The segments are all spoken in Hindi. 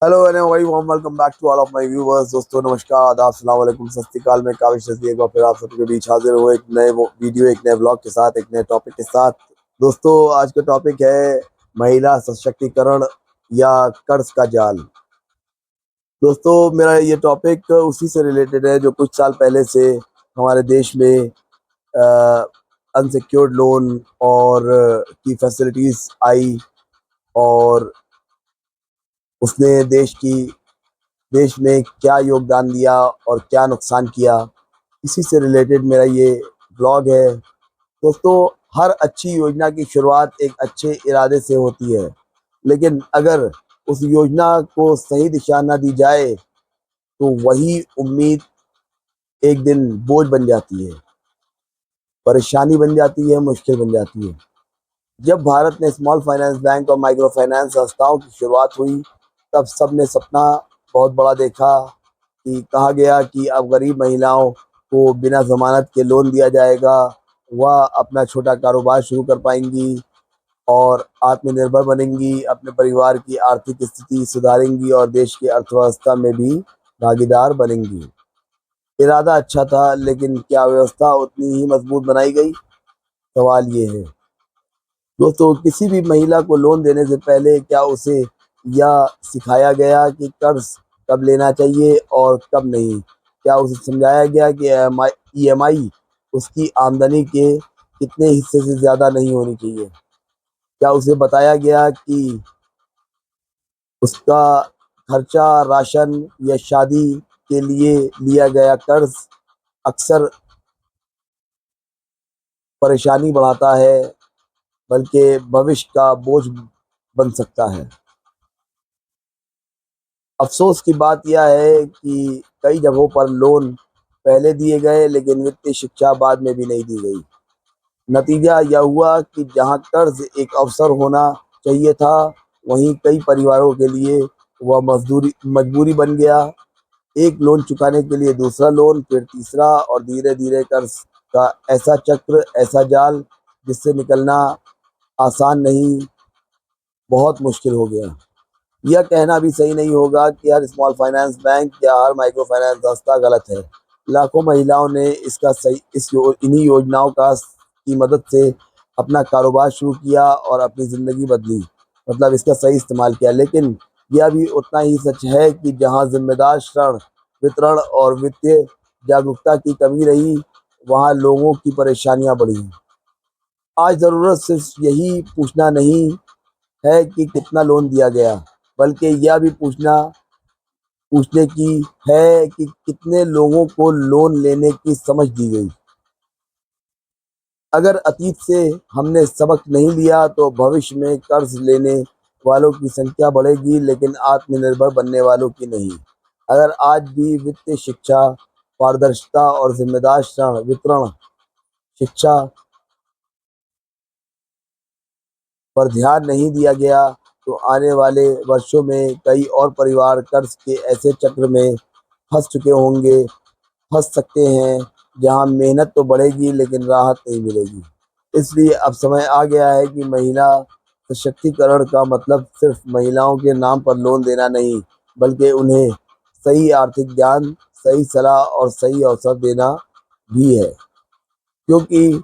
Hello and very warm welcome back to all of my viewers. दोस्तों नमस्कार, आदाब, अस्सलाम वालेकुम, सत श्री अकाल। मैं काविश रज़ी एक बार फिर आप सबके बीच हाजिर हुए एक नए वीडियो, एक नए व्लॉग के साथ, एक नए टॉपिक के साथ। दोस्तों आज का टॉपिक है महिला सशक्तिकरण या कर्ज का जाल। दोस्तों मेरा ये टॉपिक उसी से रिलेटेड है जो कुछ साल पहले से हमारे देश में अनसिक्योर्ड लोन और की फैसिलिटीज आई, और उसने देश में क्या योगदान दिया और क्या नुकसान किया, इसी से रिलेटेड मेरा ये ब्लॉग है। दोस्तों हर अच्छी योजना की शुरुआत एक अच्छे इरादे से होती है, लेकिन अगर उस योजना को सही दिशा न दी जाए तो वही उम्मीद एक दिन बोझ बन जाती है, परेशानी बन जाती है, मुश्किल बन जाती है। जब भारत में स्मॉल फाइनेंस बैंक और माइक्रो फाइनेंस संस्थाओं की शुरुआत हुई, तब सबने सपना बहुत बड़ा देखा कि कहा गया कि अब गरीब महिलाओं को बिना ज़मानत के लोन दिया जाएगा, वह अपना छोटा कारोबार शुरू कर पाएंगी और आत्मनिर्भर बनेंगी, अपने परिवार की आर्थिक स्थिति सुधारेंगी और देश की अर्थव्यवस्था में भी भागीदार बनेंगी। इरादा अच्छा था, लेकिन क्या व्यवस्था उतनी ही मजबूत बनाई गई? सवाल ये है। दोस्तों किसी भी महिला को लोन देने से पहले क्या उसे यह सिखाया गया कि कर्ज कब लेना चाहिए और कब नहीं? क्या उसे समझाया गया कि ईएमआई उसकी आमदनी के कितने हिस्से से ज़्यादा नहीं होनी चाहिए? क्या उसे बताया गया कि उसका खर्चा, राशन या शादी के लिए लिया गया कर्ज अक्सर परेशानी बढ़ाता है, बल्कि भविष्य का बोझ बन सकता है? अफसोस की बात यह है कि कई जगहों पर लोन पहले दिए गए, लेकिन वित्तीय शिक्षा बाद में भी नहीं दी गई। नतीजा यह हुआ कि जहां कर्ज एक अवसर होना चाहिए था, वहीं कई परिवारों के लिए वह मजबूरी बन गया। एक लोन चुकाने के लिए दूसरा लोन, फिर तीसरा, और धीरे धीरे कर्ज का ऐसा चक्र, ऐसा जाल जिससे निकलना आसान नहीं, बहुत मुश्किल हो गया। यह कहना भी सही नहीं होगा कि हर स्मॉल फाइनेंस बैंक या हर माइक्रो फाइनेंस संस्था गलत है। लाखों महिलाओं ने इन्हीं योजनाओं की मदद से अपना कारोबार शुरू किया और अपनी ज़िंदगी बदली, मतलब इसका सही इस्तेमाल किया। लेकिन यह भी उतना ही सच है कि जहां जिम्मेदार ऋण वितरण और वित्तीय जागरूकता की कमी रही, वहां लोगों की परेशानियां बढ़ी। आज ज़रूरत सिर्फ यही पूछना नहीं है कि कितना लोन दिया गया, बल्कि यह भी पूछने की है कि कितने लोगों को लोन लेने की समझ दी गई। अगर अतीत से हमने सबक नहीं लिया तो भविष्य में कर्ज लेने वालों की संख्या बढ़ेगी, लेकिन आत्मनिर्भर बनने वालों की नहीं। अगर आज भी वित्तीय शिक्षा, पारदर्शिता और जिम्मेदार ऋण वितरण शिक्षा पर ध्यान नहीं दिया गया, तो आने वाले वर्षों में कई और परिवार कर्ज के ऐसे चक्र में फंस चुके होंगे, फंस सकते हैं, जहां मेहनत तो बढ़ेगी लेकिन राहत नहीं मिलेगी। इसलिए अब समय आ गया है कि महिला सशक्तिकरण का मतलब सिर्फ महिलाओं के नाम पर लोन देना नहीं, बल्कि उन्हें सही आर्थिक ज्ञान, सही सलाह और सही अवसर देना भी है। क्योंकि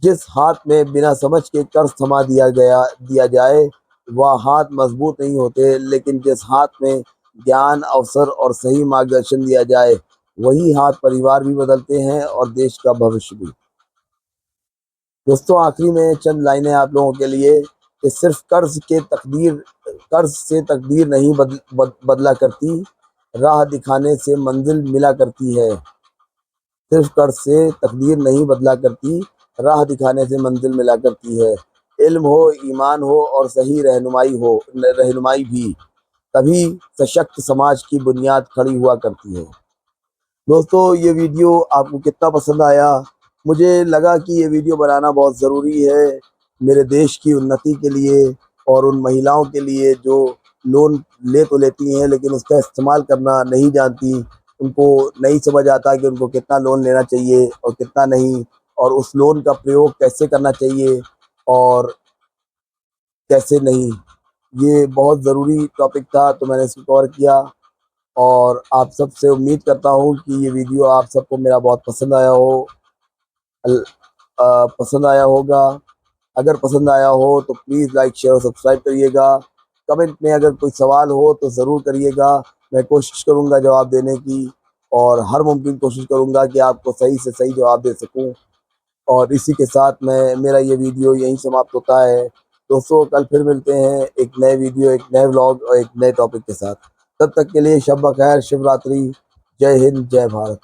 जिस हाथ में बिना समझ के कर्ज थमा दिया जाए, वह हाथ मजबूत नहीं होते, लेकिन जिस हाथ में ज्ञान, अवसर और सही मार्गदर्शन दिया जाए, वही हाथ परिवार भी बदलते हैं और देश का भविष्य भी। दोस्तों आखिरी में चंद लाइनें आप लोगों के लिए कि सिर्फ कर्ज से तकदीर नहीं बदला करती, राह दिखाने से मंजिल मिला करती है। सिर्फ कर्ज से तकदीर नहीं बदला करती, राह दिखाने से मंजिल मिला करती है। इल्म हो, ईमान हो और सही रहनुमाई भी, तभी सशक्त समाज की बुनियाद खड़ी हुआ करती है। दोस्तों ये वीडियो आपको कितना पसंद आया? मुझे लगा कि ये वीडियो बनाना बहुत ज़रूरी है मेरे देश की उन्नति के लिए और उन महिलाओं के लिए जो लोन ले तो लेती हैं, लेकिन उसका इस्तेमाल करना नहीं जानती। उनको नहीं समझ आता कि उनको कितना लोन लेना चाहिए और कितना नहीं, और उस लोन का प्रयोग कैसे करना चाहिए और कैसे नहीं। ये बहुत ज़रूरी टॉपिक था, तो मैंने इसको कवर किया। और आप सबसे उम्मीद करता हूँ कि ये वीडियो आप सबको मेरा बहुत पसंद आया हो, पसंद आया होगा। अगर पसंद आया हो तो प्लीज़ लाइक शेयर और सब्सक्राइब करिएगा। कमेंट में अगर कोई सवाल हो तो ज़रूर करिएगा, मैं कोशिश करूँगा जवाब देने की, और हर मुमकिन कोशिश करूँगा कि आपको सही से सही जवाब दे सकूँ। और इसी के साथ मैं मेरा ये वीडियो यहीं समाप्त होता है। दोस्तों, कल फिर मिलते हैं एक नए वीडियो, एक नए व्लॉग और एक नए टॉपिक के साथ। तब तक के लिए शब बखैर, शिव रात्रि, जय हिंद, जय भारत।